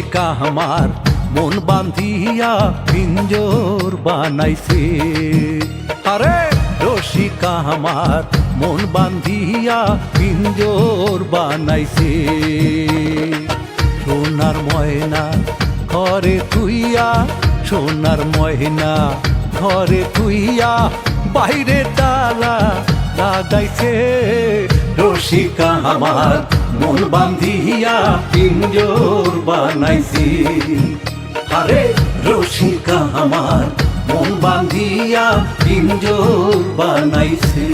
রসিকা আমার মন বান্ধিয়া পিঞ্জর বানাইছে। আরে রসিকা আমার মন বান্ধিয়া পিঞ্জর বানাইছে। সোনার ময়না ঘরে থুইয়া, সোনার ময়না ঘরে থুইয়া বাইরে তালা লাগাইছে। রসিকা আমার মন বান্ধিয়া পিঞ্জর বানাইছে। আরে রসিকা আমার মন বান্ধিয়া পিঞ্জর বানাইছে।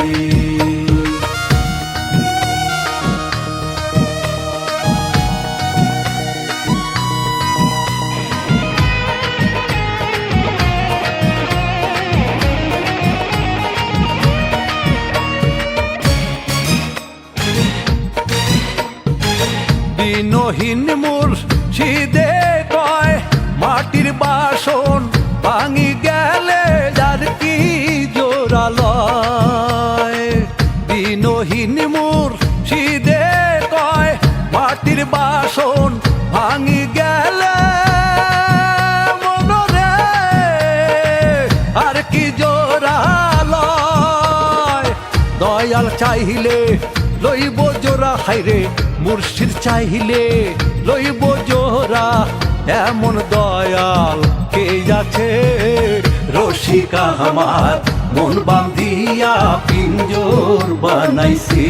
দিনহীন মুর্শিদে কয় মাটির বাসন ভাঙি গেলে যার কি জোড়া লয়। দিনহীন মুর্শিদে কয় মাটির বাসন ভাঙি গেলে মনরে আর কি জোড়া লয়। দয়াল চাইলে লইব জোড়া, হাইরে মুর্শিদ চাইলে লইব জোড়া, এমন দয়াল কে আছে। রসিকা আমার মন বান্ধিয়া পিঞ্জর বানাইছে।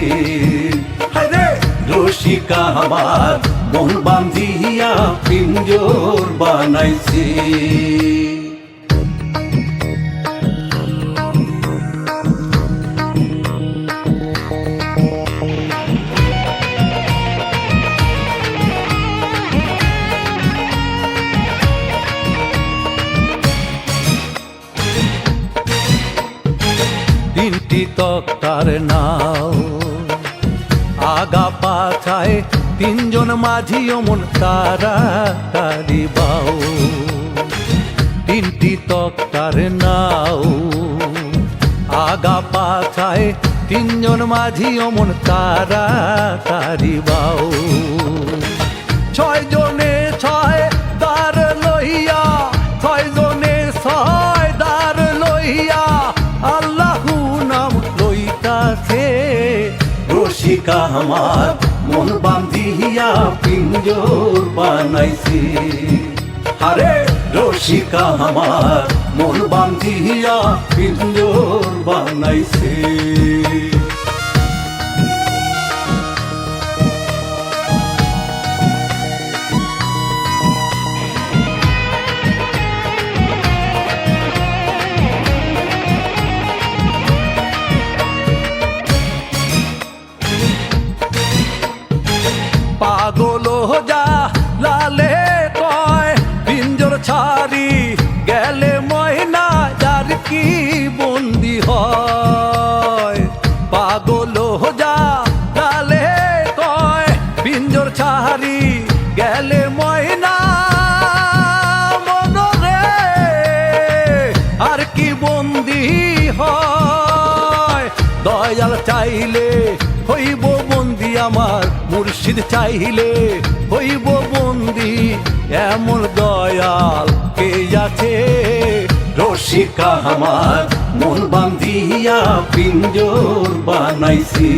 হায়রে রসিকা আমার মন বান্ধিয়া পিঞ্জর বানাইছে। তিনটি তক্তার নাও আগা পাছায়, তিনজন মাঝি অমন তাড়াতাড়ি বাও। তিনটি তক্তার নাও আগা পাছায়, তিনজন মাঝি অমন তাড়াতাড়ি বাও। ছয় জনে ছয় দার লইয়া, ছয় জনে ছয় দার লইয়া আল্লাহু নাম লইতাছে। রসিকা আমার মন বান্ধিয়া পিঞ্জর বানাইছে। আরে রসিকা আমার মন বান্ধিয়া পিঞ্জর বানাইছে। পাগল যা লালে কয় পিঞ্জর ছাড়ি গেলে ময়না যার কি বন্দি হয়। পাগল যা লালে কয় পিঞ্জর ছাড়ি গেলে ময়না মনরে আর কি বন্দি হয়। দয়াল চাইলে হইব বন্দি আমার, মুর্শিদ চাইলে হইব বন্দি, এমন দয়াল কে আছে। রসিকা আমার মন বান্ধিয়া পিঞ্জর বানাইছে।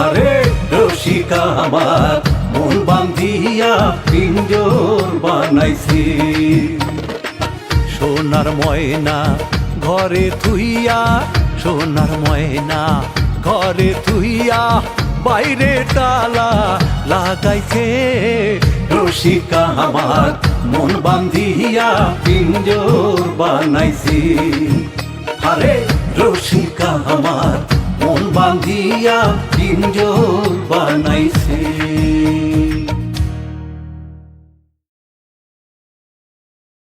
আরে রসিকা আমার মন বান্ধিয়া পিঞ্জর বানাইছে। সোনার ময়না ঘরে থুইয়া, সোনার ময়না ঘরে থুইয়া বাইরে তালা লাগাইছে। রসিকা আমার মন বান্ধিয়া পিঞ্জর বানাইছে। আরে রসিকা আমার মন বান্ধিয়া পিঞ্জর বানাইছে।